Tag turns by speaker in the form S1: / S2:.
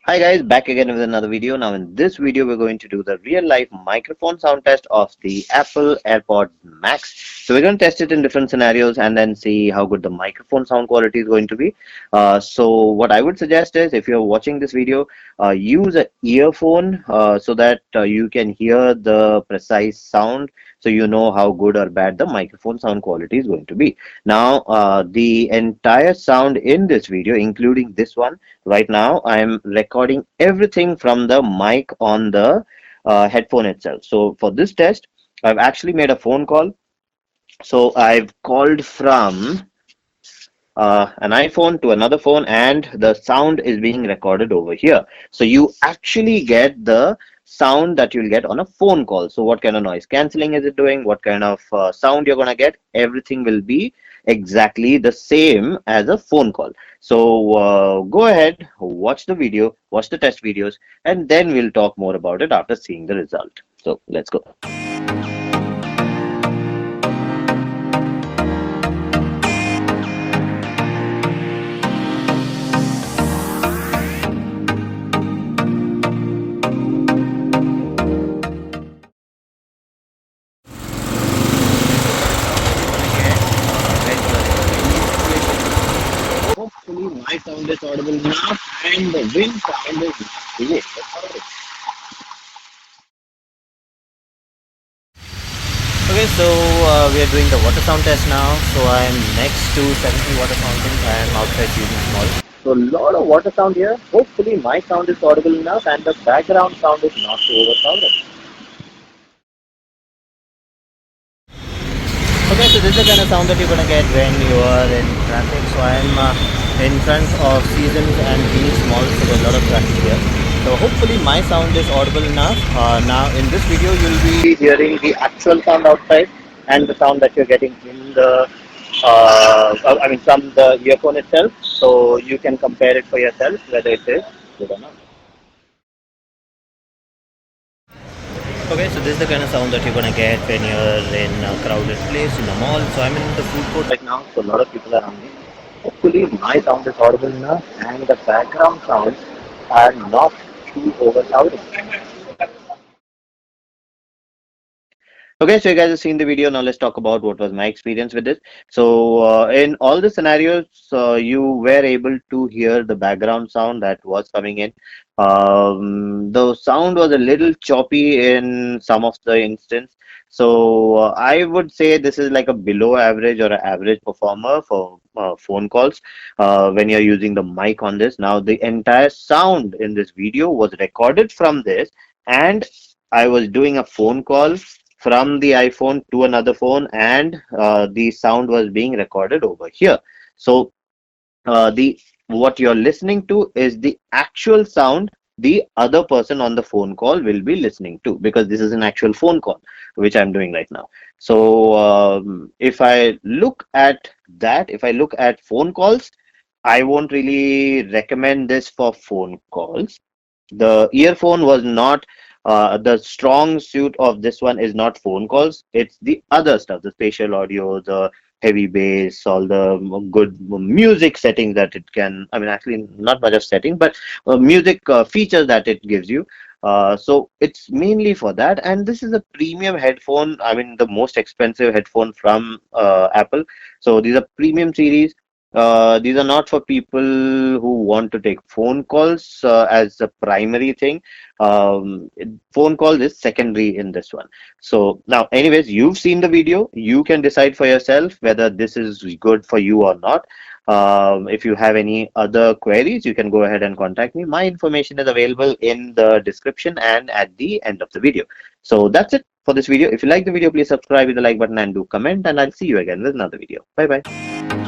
S1: Hi guys, back again with another video. Now in this video we're going to do the real life microphone sound test of the Apple AirPod Max. So we're going to test it in different scenarios and then see how good the microphone sound quality is going to be. So what I would suggest is if you're watching this video, use an earphone so that you can hear the precise sound, so you know how good or bad the microphone sound quality is going to be. Now the entire sound in this video, including this one, right now I'm recording everything from the mic on the headphone itself. So for this test, I've actually made a phone call. So I've called from an iPhone to another phone, and the sound is being recorded over here. So you actually get the sound that you'll get on a phone call. So what kind of noise cancelling is it doing? What kind of sound you're going to get? Everything will be exactly the same as a phone call. So go ahead, watch the video, watch the test videos, and then we'll talk more about it after seeing the result. So let's go. Hopefully my sound is audible now and the wind sound is not really audible. Okay, so we are doing the water sound test now. So I am next to 70 water fountains. I am outside using small. So a lot of water sound here. Hopefully my sound is audible enough and the background sound is not too overpowering. Okay, so this is the kind of sound that you're gonna get when you are in traffic. So I'm in front of Seasons and Beach Mall, so there's a lot of traffic here. So hopefully my sound is audible enough. Now in this video you'll be hearing the actual sound outside and the sound that you're getting in the, from the earphone itself. So you can compare it for yourself whether it is good or not. Okay, so this is the kind of sound that you're gonna get when you're in a crowded place in a mall. So I'm in the food court right now, so a lot of people are around me. Hopefully my sound is audible enough and the background sounds are not too overpowering. Okay, so you guys have seen the video. Now let's talk about what was my experience with this. So in all the scenarios, you were able to hear the background sound that was coming in. The sound was a little choppy in some of the instance. So I would say this is like a below average or an average performer for phone calls when you're using the mic on this. Now the entire sound in this video was recorded from this, and I was doing a phone call from the iPhone to another phone, and the sound was being recorded over here. So the what you're listening to is the actual sound the other person on the phone call will be listening to, because this is an actual phone call which I'm doing right now. So if I look at that, if I look at phone calls, I won't really recommend this for phone calls. The earphone was not the strong suit of this one is not phone calls. It's the other stuff, the spatial audio, the heavy bass, all the good music settings that it can. I mean, actually, not much of setting, but music features that it gives you. So it's mainly for that. And this is a premium headphone. I mean, the most expensive headphone from Apple. So these are premium series. These are not for people who want to take phone calls as a primary thing. Phone call is secondary in this one. So now, anyways, you've seen the video. You can decide for yourself whether this is good for you or not. If you have any other queries, you can go ahead and contact me. My information is available in the description and at the end of the video. So that's it for this video. If you like the video, please subscribe with the like button and do comment, and I'll see you again with another video. Bye bye.